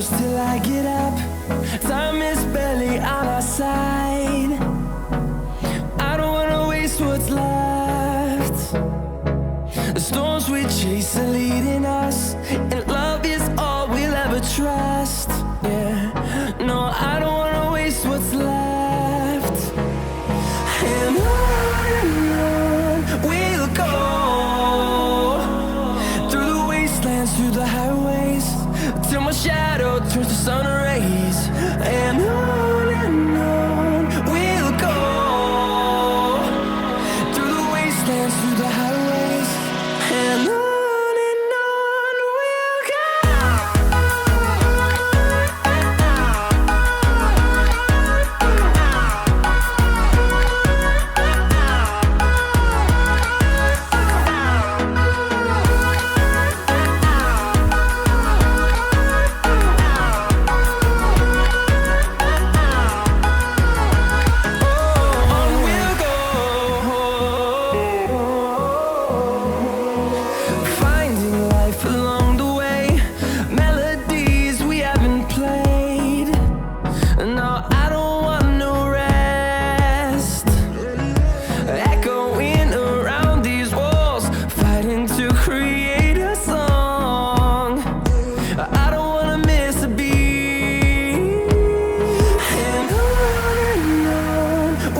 close till I get up. Time is barely on our side. I don't wanna waste what's left. The storms we chase are leading us, and love is all we'll ever trust. Yeah, no, I don't wanna waste what's left. And on we'll go, through the wastelands, through the highways, till my shadow turns to sun rays. And on we'll go, through the wastelands, through the highways, and on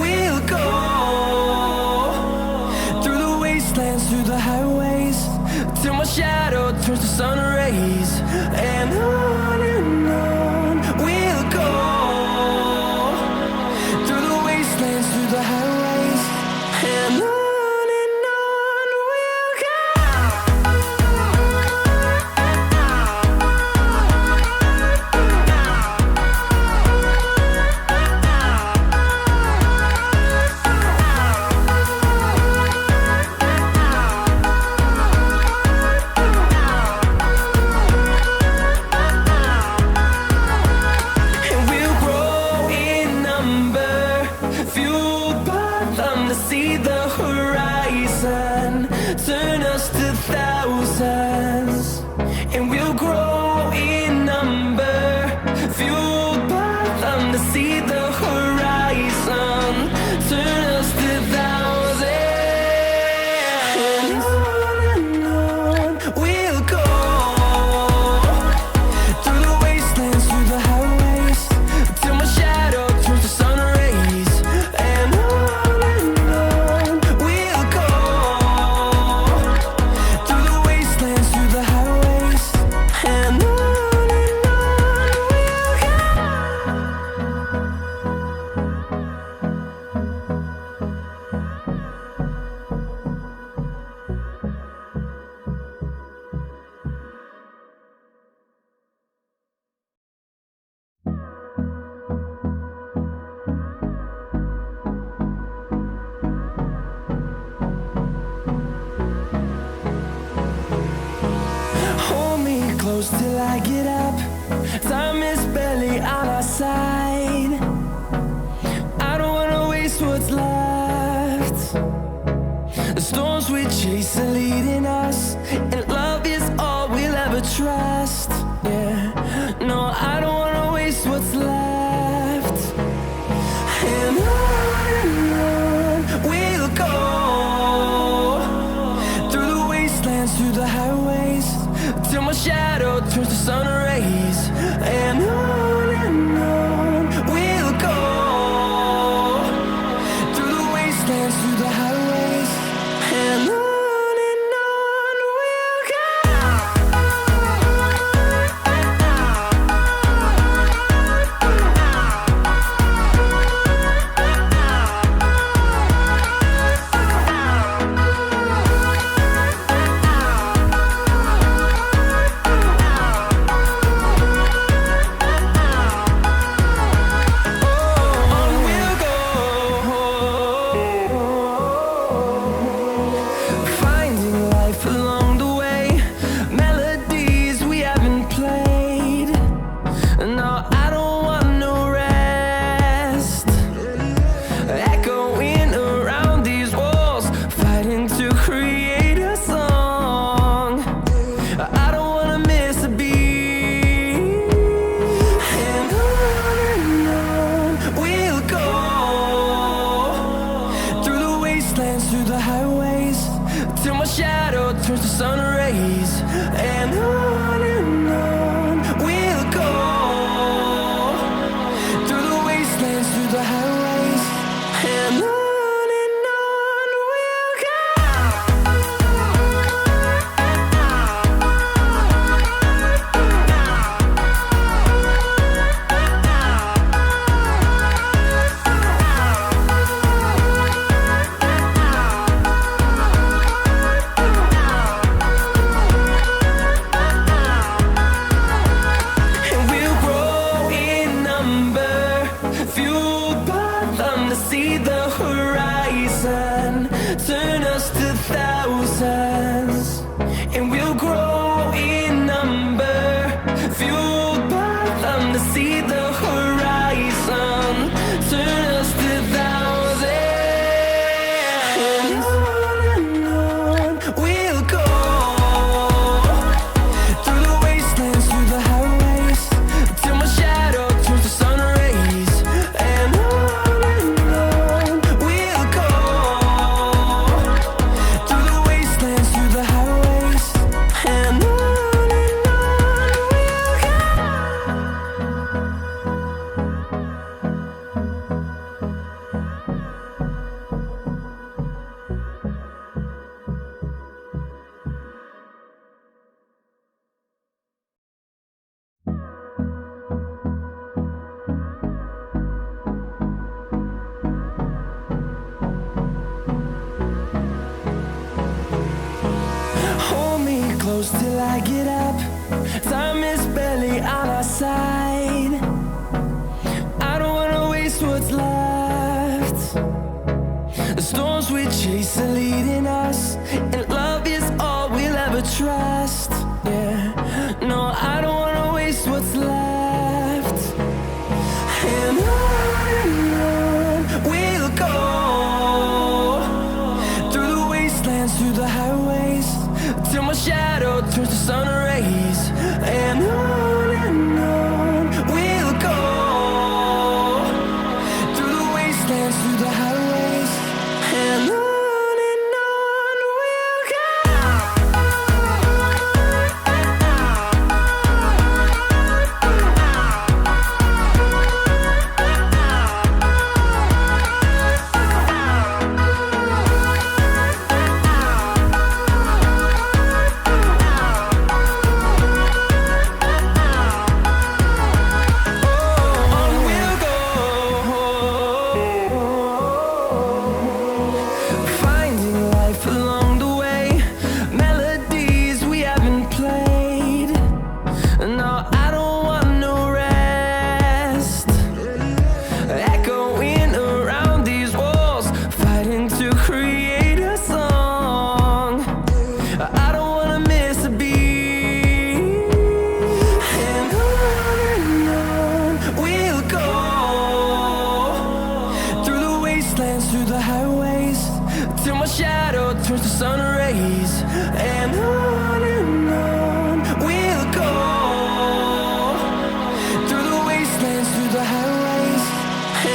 we'll go. Through the highways, till my shadow turns to sun rays. And on we'll go, through the wastelands, through the highways, and on we'll go. See the horizon turn us to thousands, and we'll grow in number, fueled by them. To see the horizon turn us to thousands, and on we'll go, through the wastelands, through the highways, till my shadow turns to sun rays. And close till I get up. Time is barely on our side. I don't wanna waste what's left. The storms we chase are leading us, and love is all we'll ever trust. Yeah, no, I don't wanna waste what's left. And on we'll go, through the wastelands, through the highways, till my shadow turns to sun rays. And on we'll go, through the wastelands, through the highways, and on fueled by them to see the horizon, turn us to thousands, and we'll grow in number. Fueled by them to see the horizon, turn us to thousands, and on we'll go. Through the wastelands, through the highways, till my shadow turns to sun rays. And on we'll go. Through the wastelands, through the highways, and on we'll go. Hold me close till I get up. Time is barely on our side. I don't wanna waste what's left. The storms we chase are leading us, and love is all we'll ever trust. Yeah, no, I don't wanna waste what's left. And on we'll go. Through the wastelands, through the highways, till my shadow turns to sun rays. And on we'll go. Through the wastelands, through the highways, and on we'll go. Finding life along the way, melodies we haven't played. No, I don't want no rest. Echoing around these walls, fighting to create a song. I don't wanna miss a beat. And on we'll go. Through the wastelands, through the highways, till my shadow turns to sun rays. And on we'll go. Through the wastelands, through the highways,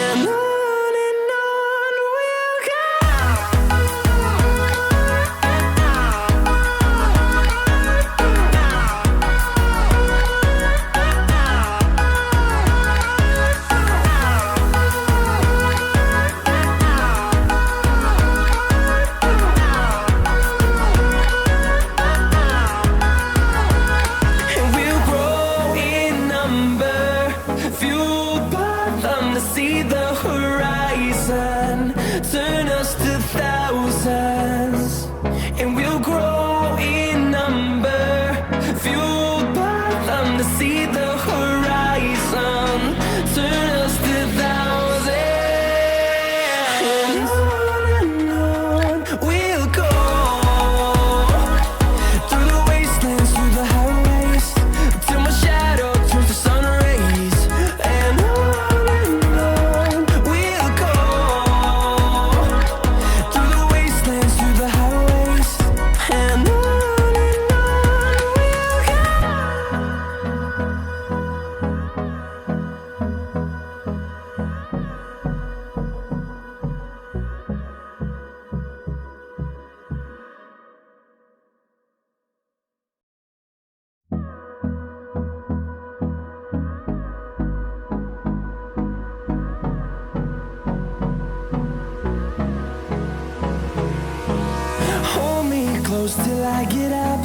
and on we'll go. And we'll grow in number, fueled by them to see the horizon, turn us to thousands, and we'll grow in number, fueled by them to see the horizon, turn us to thousands, and on we'll go. Through the wastelands, through the highways, till my shadow turns to sun rays. And on we'll go. Through the wastelands, through the highways, and on we'll go. Hold me close till I get up.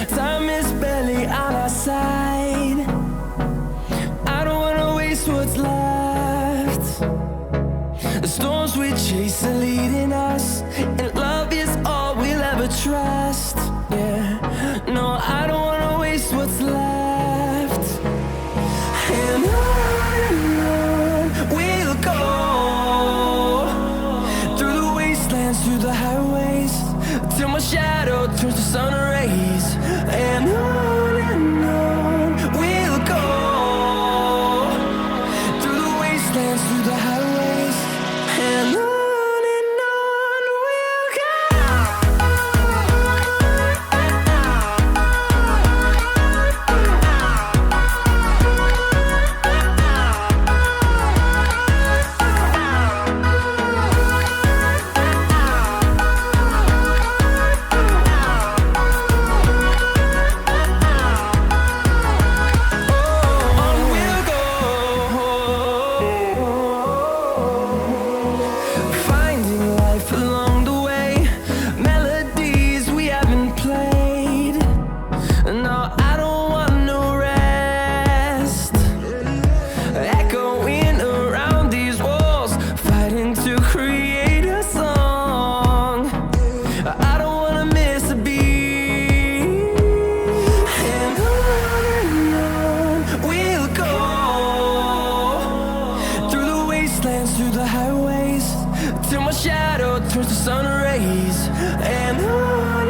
Time is barely on our side. I don't wanna waste what's left. The storms we chase are leading us, and love is all we'll ever trust. Yeah, no, I don't wanna waste what's left. And on we'll wastelands, through the highways, and on we'll go. Through the highways, till my shadow turns to sun rays, and on